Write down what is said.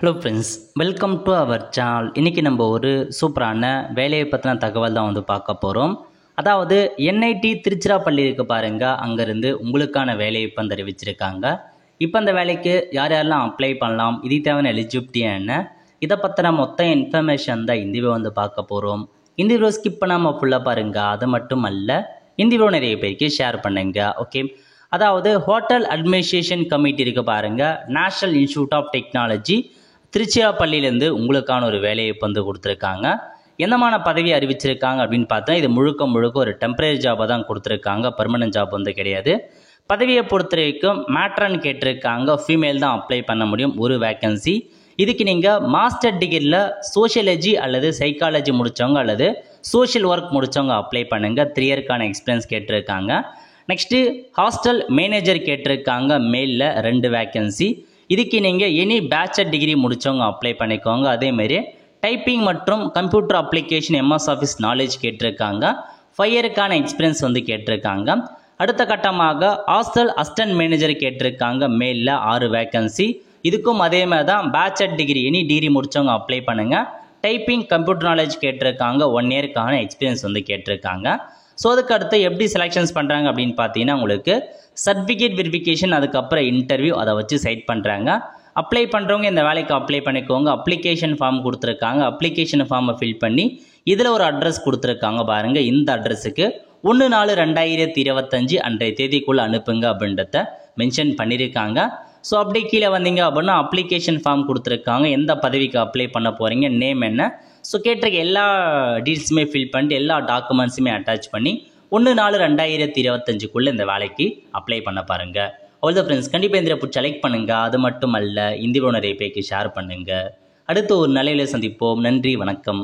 Hello friends, welcome to our channel. இன்றைக்கி நம்ம ஒரு சூப்பரான வேலையை பற்றின தகவல் தான் பார்க்க போகிறோம். அதாவது என்ஐடி திருச்சிராப்பள்ளி இருக்குது பாருங்கள், அங்கேருந்து உங்களுக்கான வேலையை இப்போ அறிவிச்சிருக்காங்க. இப்போ அந்த வேலைக்கு யார் யாரெல்லாம் அப்ளை பண்ணலாம், இதுக்கு தேவையான எலிஜிபிலிட்டி என்ன, இதை பற்றின மொத்த இன்ஃபர்மேஷன் தான் இந்த வீடியோ பார்க்க போகிறோம். இந்த வீடியோ ஸ்கிப் பண்ணாமல் ஃபுல்லாக பாருங்கள். அது மட்டும் அல்ல, இந்த வீடியோ நிறைய பேருக்கு ஷேர் பண்ணுங்க. ஓகே, அதாவது ஹோட்டல் அட்மினிஸ்ட்ரேஷன் கமிட்டி இருக்குது பாருங்கள், நேஷனல் இன்ஸ்டியூட் ஆஃப் டெக்னாலஜி திருச்சிராப்பள்ளியிலேருந்து உங்களுக்கான ஒரு வேலையை இப்போ கொடுத்துருக்காங்க. எந்தமான பதவி அறிவிச்சிருக்காங்க அப்படின்னு பார்த்தா, இது முழுக்க ஒரு டெம்பரரி ஜாபாக தான் கொடுத்துருக்காங்க, பர்மனன்ட் ஜாப் கிடையாது. பதவியை பொறுத்த வரைக்கும் மேட்ரன்னு கேட்டிருக்காங்க, ஃபீமேல் தான் அப்ளை பண்ண முடியும், ஒரு வேக்கன்சி. இதுக்கு நீங்கள் மாஸ்டர் டிகிரியில் சோஷியலஜி அல்லது சைக்காலஜி முடித்தவங்க அல்லது சோஷியல் ஒர்க் முடித்தவங்க அப்ளை பண்ணுங்கள். 3 இயர்க்கான எக்ஸ்பீரியன்ஸ் கேட்டிருக்காங்க. நெக்ஸ்ட்டு ஹாஸ்டல் மேனேஜர் கேட்டிருக்காங்க, மேலில் 2 வேக்கன்சி. இதுக்கு நீங்கள் எனி பேச்சுலர் டிகிரி முடித்தவங்க அப்ளை பண்ணிக்கோங்க. அதேமாரி டைப்பிங் மற்றும் computer application MS office knowledge கேட்டிருக்காங்க. 5 இயர்க்கான எக்ஸ்பீரியன்ஸ் கேட்டிருக்காங்க. அடுத்த கட்டமாக ஹாஸ்டல் அசிஸ்டன்ட் மேனேஜர் கேட்டிருக்காங்க, மேலில் 6 வேக்கன்சி. இதுக்கும் அதே மாதிரி தான் பேச்சுலர் டிகிரி எனி டிகிரி முடித்தவங்க அப்ளை பண்ணுங்கள். டைப்பிங் கம்ப்யூட்டர் நாலேஜ் கேட்டிருக்காங்க, 1 இயர்க்கான எக்ஸ்பீரியன்ஸ் கேட்டிருக்காங்க. ஸோ அதுக்கு அடுத்து எப்படி செலெக்ஷன்ஸ் பண்ணுறாங்க அப்படின்னு பார்த்தீங்கன்னா, உங்களுக்கு சர்டிஃபிகேட் வெரிஃபிகேஷன், அதுக்கப்புறம் இன்டர்வியூ, அதை வச்சு செட் பண்ணுறாங்க. அப்ளை பண்ணுறவங்க இந்த வேலைக்கு அப்ளை பண்ணிக்கோங்க. அப்ளிகேஷன் ஃபார்ம் கொடுத்துருக்காங்க, அப்ளிகேஷன் ஃபார்மை ஃபில் பண்ணி இதில் ஒரு அட்ரஸ் கொடுத்துருக்காங்க பாருங்கள். இந்த அட்ரஸுக்கு 1/4/2025 அன்றைய தேதிக்குள்ளே அனுப்புங்க அப்படின்றத மென்ஷன் பண்ணியிருக்காங்க. ஸோ அப்படி கீழே வந்தீங்க அப்படின்னா அப்ளிகேஷன் ஃபார்ம் கொடுத்துருக்காங்க, எந்த பதவிக்கு அப்ளை பண்ண போகிறீங்க, நேம் என்ன, ஸோ கேட்டிருக்க எல்லா டீட்டெயில்ஸுமே ஃபில் பண்ணிட்டு எல்லா டாக்குமெண்ட்ஸுமே அட்டாச் பண்ணி 1/4/2025 இந்த வேலைக்கு அப்ளை பண்ண பாருங்கள். அவ்வளோ ஃப்ரெண்ட்ஸ், கண்டிப்பாக இந்த பிடிச்ச லைக் பண்ணுங்கள். அது மட்டும் அல்ல, இந்த வீடியோ நிறைய பேருக்கு ஷேர் பண்ணுங்கள். அடுத்து ஒரு நிலையில் சந்திப்போம். நன்றி, வணக்கம்.